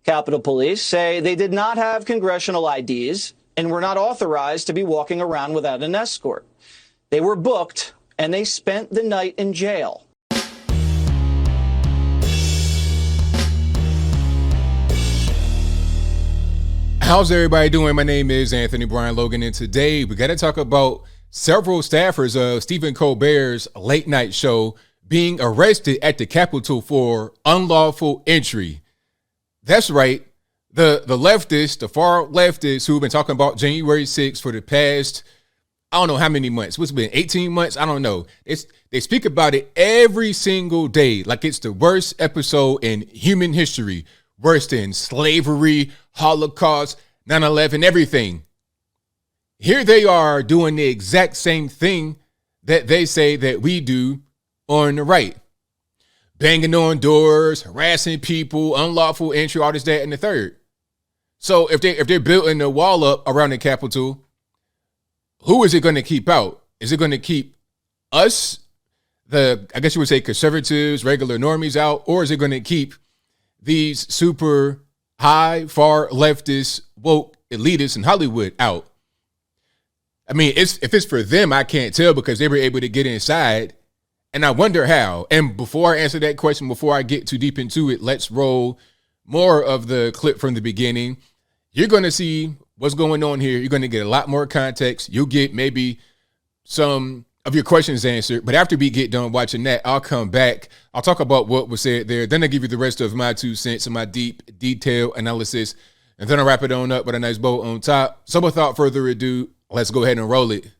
Capitol Police say they did not have congressional IDs and were not authorized to be walking around without an escort. They were booked and they spent the night in jail. How's everybody doing? My name is Anthony Brian Logan, and today we got to talk about several staffers of Stephen Colbert's late night show being arrested at the Capitol for unlawful entry. That's right. The leftists, the far leftists who've been talking about January 6th for the past, I don't know how many months. What's it been, 18 months? I don't know. They speak about it every single day like it's the worst episode in human history. Worse than slavery, Holocaust, 9/11, everything. Here they are doing the exact same thing that they say that we do on the right. Banging on doors, harassing people, unlawful entry, all this, that, and the third. So if they're building a wall up around the Capitol, who is it going to keep out? Is it going to keep us, I guess you would say conservatives, regular normies out, or is it going to keep these super high, far leftist, woke elitists in Hollywood out? I mean, if it's for them, I can't tell because they were able to get inside. And I wonder how. And before I answer that question, before I get too deep into it, let's roll more of the clip from the beginning. You're going to see what's going on here. You're going to get a lot more context. You'll get maybe some of your questions answered. But after we get done watching that, I'll come back. I'll talk about what was said there. Then I'll give you the rest of my 2 cents and my deep detail analysis. And then I'll wrap it on up with a nice bow on top. So without further ado, let's go ahead and roll it.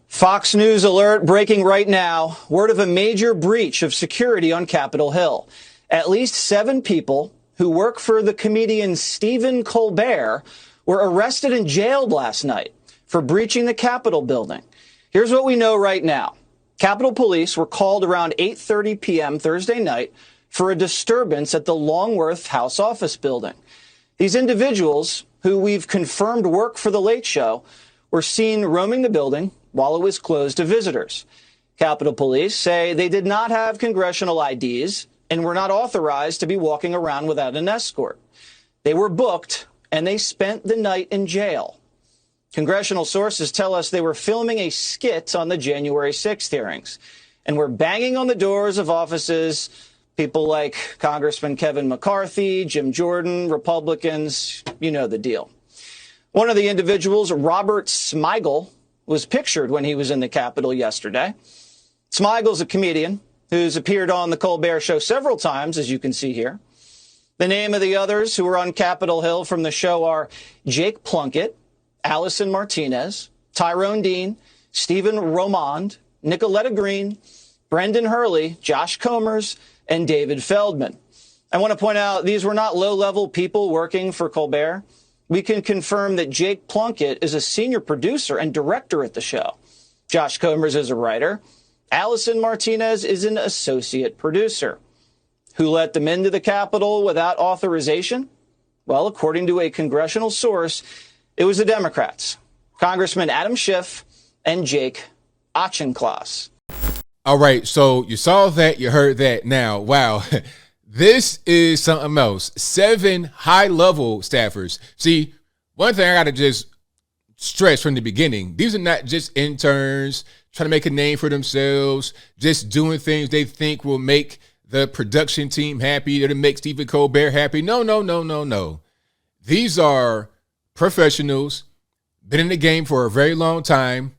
Fox News alert breaking right now. Word of a major breach of security on Capitol Hill. At least 7 people who work for the comedian Stephen Colbert were arrested and jailed last night for breaching the Capitol building. Here's what we know right now. Capitol Police were called around 8:30 p.m. Thursday night for a disturbance at the Longworth House Office building. These individuals, who we've confirmed work for The Late Show, were seen roaming the building while it was closed to visitors. Capitol Police say they did not have congressional IDs and were not authorized to be walking around without an escort. They were booked and they spent the night in jail. Congressional sources tell us they were filming a skit on the January 6th hearings and were banging on the doors of offices, people like Congressman Kevin McCarthy, Jim Jordan, Republicans, you know the deal. One of the individuals, Robert Smigel, was pictured when he was in the Capitol yesterday. Smigel's a comedian who's appeared on the Colbert Show several times, as you can see here. The name of the others who were on Capitol Hill from the show are Jake Plunkett, Allison Martinez, Tyrone Dean, Stephen Romand, Nicoletta Green, Brendan Hurley, Josh Comers, and David Feldman. I want to point out these were not low-level people working for Colbert. We can confirm that Jake Plunkett is a senior producer and director at the show. Josh Comers is a writer. Allison Martinez is an associate producer. Who let them into the Capitol without authorization? Well, according to a congressional source, it was the Democrats, Congressman Adam Schiff and Jake Auchincloss. All right, so you saw that, you heard that. Now, wow, this is something else. 7 high-level staffers. See, one thing I got to just stress from the beginning, these are not just interns trying to make a name for themselves, just doing things they think will make the production team happy or to make Stephen Colbert happy. No. These are professionals, been in the game for a very long time.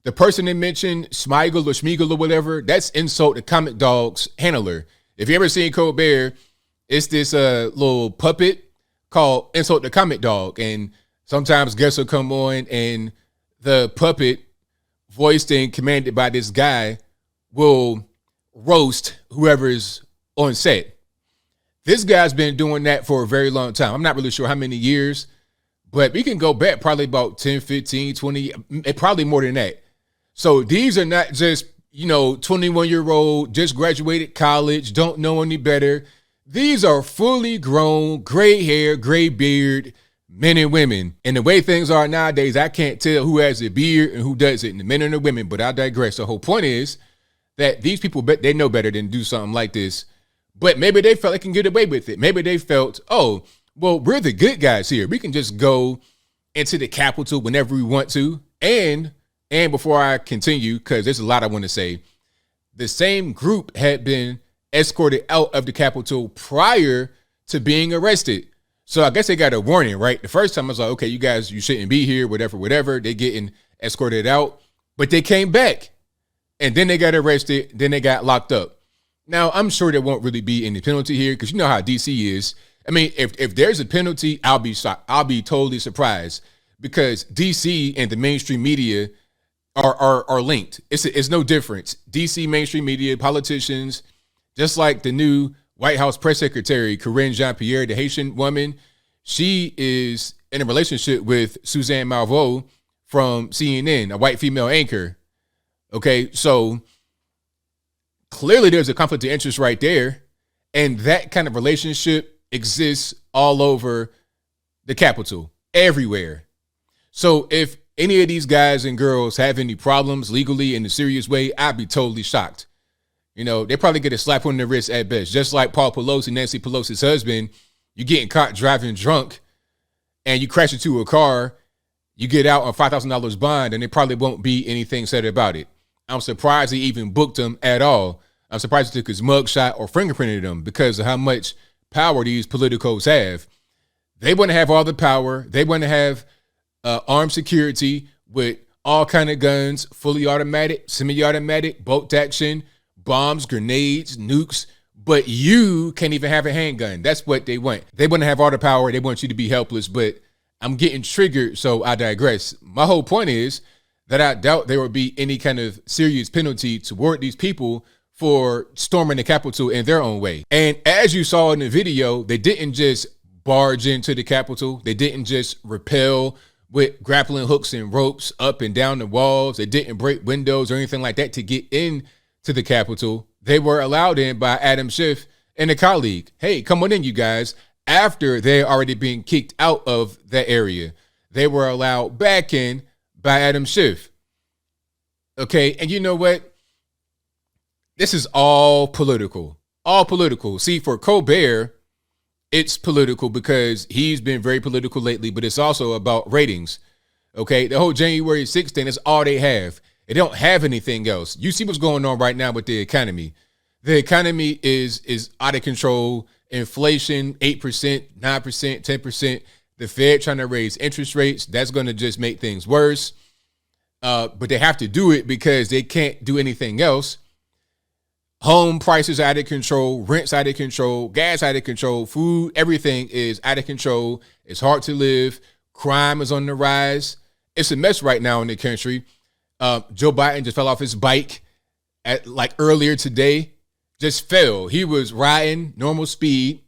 The person they mentioned, Smigel or Schmiegel or whatever, that's Insult the Comic Dog's handler. If you ever seen Colbert, it's this little puppet called Insult the Comic Dog. And sometimes guests will come on and the puppet, voiced and commanded by this guy, will roast whoever's on set. This guy's been doing that for a very long time. I'm not really sure how many years, but we can go back probably about 10, 15, 20, probably more than that. So these are not just, 21-year-old, just graduated college, don't know any better. These are fully grown, gray hair, gray beard men and women. And the way things are nowadays, I can't tell who has a beard and who doesn't, the men and the women, but I digress. The whole point is that these people, they know better than do something like this. But maybe they felt they can get away with it. Maybe they felt, oh, well, we're the good guys here. We can just go into the Capitol whenever we want to. And before I continue, because there's a lot I want to say, the same group had been escorted out of the Capitol prior to being arrested. So I guess they got a warning, right? The first time I was like, okay, you guys, you shouldn't be here, whatever. They getting escorted out. But they came back. And then they got arrested. Then they got locked up. Now, I'm sure there won't really be any penalty here because you know how D.C. is. I mean, if there's a penalty, I'll be shocked. I'll be totally surprised because D.C. and the mainstream media are linked. It's no difference. D.C. mainstream media, politicians, just like the new White House press secretary, Karine Jean-Pierre, the Haitian woman, she is in a relationship with Suzanne Malveaux from CNN, a white female anchor. Okay, so clearly there's a conflict of interest right there. And that kind of relationship exists all over the Capitol, everywhere. So if any of these guys and girls have any problems legally in a serious way, I'd be totally shocked. You know, they probably get a slap on the wrist at best. Just like Paul Pelosi, Nancy Pelosi's husband, you getting caught driving drunk and you crash into a car, you get out on $5,000 bond and there probably won't be anything said about it. I'm surprised he even booked him at all. I'm surprised he took his mugshot or fingerprinted him because of how much power these politicos have. They want to have all the power. They want to have armed security with all kind of guns, fully automatic, semi-automatic, bolt action, bombs, grenades, nukes. But you can't even have a handgun. That's what they want. They want to have all the power. They want you to be helpless. But I'm getting triggered, so I digress. My whole point is that I doubt there will be any kind of serious penalty toward these people for storming the Capitol in their own way. And as you saw in the video, they didn't just barge into the Capitol. They didn't just rappel with grappling hooks and ropes up and down the walls. They didn't break windows or anything like that to get into the Capitol. They were allowed in by Adam Schiff and a colleague. Hey, come on in, you guys. After they already been kicked out of that area, they were allowed back in by Adam Schiff. Okay, and you know what? This is all political. All political. See, for Colbert, it's political because he's been very political lately, but it's also about ratings. Okay, the whole January 6th thing is all they have. They don't have anything else. You see what's going on right now with the economy. The economy is out of control. Inflation, 8%, 9%, 10%. The Fed trying to raise interest rates. That's going to just make things worse. But they have to do it because they can't do anything else. Home prices out of control, rents out of control, gas out of control, food, everything is out of control. It's hard to live. Crime is on the rise. It's a mess right now in the country. Joe Biden just fell off his bike at earlier today. Just fell. He was riding normal speed,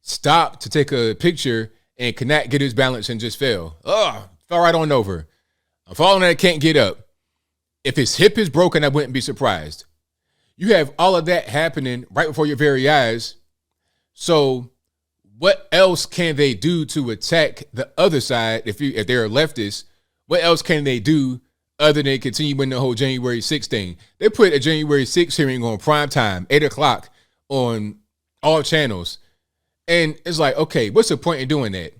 stopped to take a picture and could not get his balance and just fell. Fell right on over. I'm falling and I can't get up. If his hip is broken, I wouldn't be surprised. You have all of that happening right before your very eyes. So what else can they do to attack the other side if they're leftists? What else can they do other than continuing the whole January 6th thing? They put a January 6th hearing on prime time, 8 o'clock on all channels. And it's like, okay, what's the point in doing that?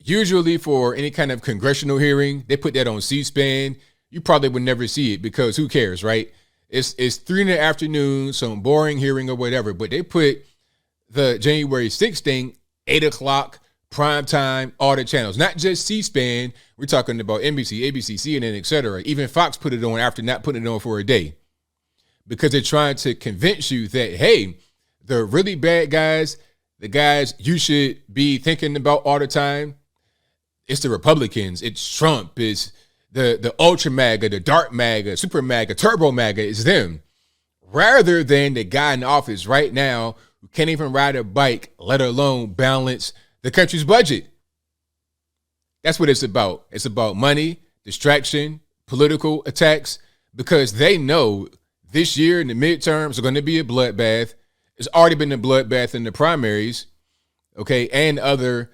Usually for any kind of congressional hearing, they put that on C-SPAN. You probably would never see it because who cares, right? It's 3 in the afternoon, some boring hearing or whatever. But they put the January 6th thing, 8 o'clock, prime time, all the channels. Not just C-SPAN. We're talking about NBC, ABC, CNN, etc. Even Fox put it on after not putting it on for a day. Because they're trying to convince you that, hey, the really bad guys, the guys you should be thinking about all the time, it's the Republicans, it's Trump, it's the ultra MAGA, the dark MAGA, super MAGA, turbo MAGA, it's them. Rather than the guy in office right now who can't even ride a bike, let alone balance the country's budget. That's what it's about. It's about money, distraction, political attacks, because they know this year in the midterms are going to be a bloodbath. It's already been a bloodbath in the primaries, okay, and other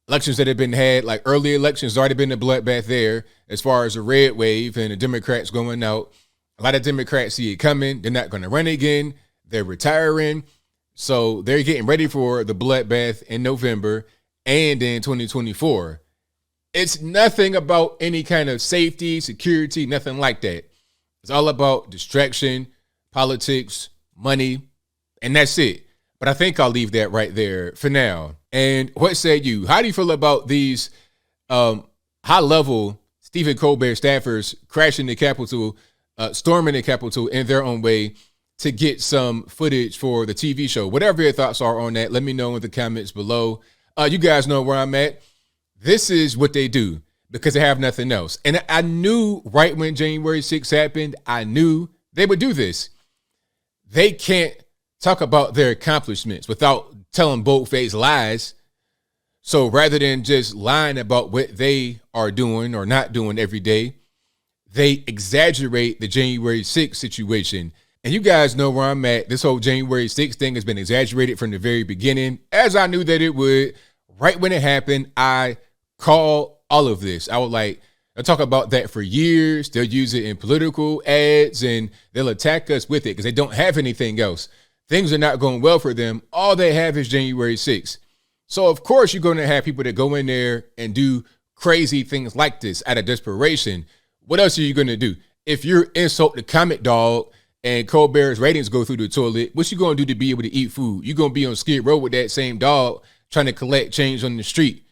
elections that have been had, like early elections, already been a bloodbath there as far as the red wave and the Democrats going out. A lot of Democrats see it coming. They're not going to run again. They're retiring. So they're getting ready for the bloodbath in November and in 2024. It's nothing about any kind of safety, security, nothing like that. It's all about distraction, politics, money, and that's it. But I think I'll leave that right there for now. And what say you? How do you feel about these high-level Stephen Colbert staffers crashing the Capitol, storming the Capitol in their own way to get some footage for the TV show? Whatever your thoughts are on that, let me know in the comments below. You guys know where I'm at. This is what they do because they have nothing else. And I knew right when January 6th happened, I knew they would do this. They can't talk about their accomplishments without telling bold-faced lies. So rather than just lying about what they are doing or not doing every day, they exaggerate the January 6th situation. And you guys know where I'm at. This whole January 6th thing has been exaggerated from the very beginning, as I knew that it would. Right when it happened, I called all of this. I would I'll talk about that for years. They'll use it in political ads and they'll attack us with it because they don't have anything else. Things are not going well for them. All they have is January 6th. So, of course, you're going to have people that go in there and do crazy things like this out of desperation. What else are you going to do? If you're insult the comic dog and Colbert's ratings go through the toilet, what you going to do to be able to eat food? You're going to be on Skid Row with that same dog trying to collect change on the street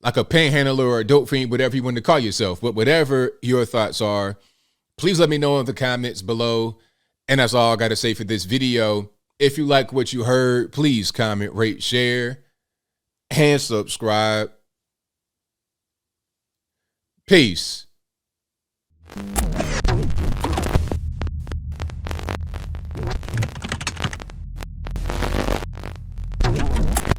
like a panhandler or a dope fiend, whatever you want to call yourself. But whatever your thoughts are, please let me know in the comments below. And that's all I got to say for this video. If you like what you heard, please comment, rate, share, and subscribe. Peace.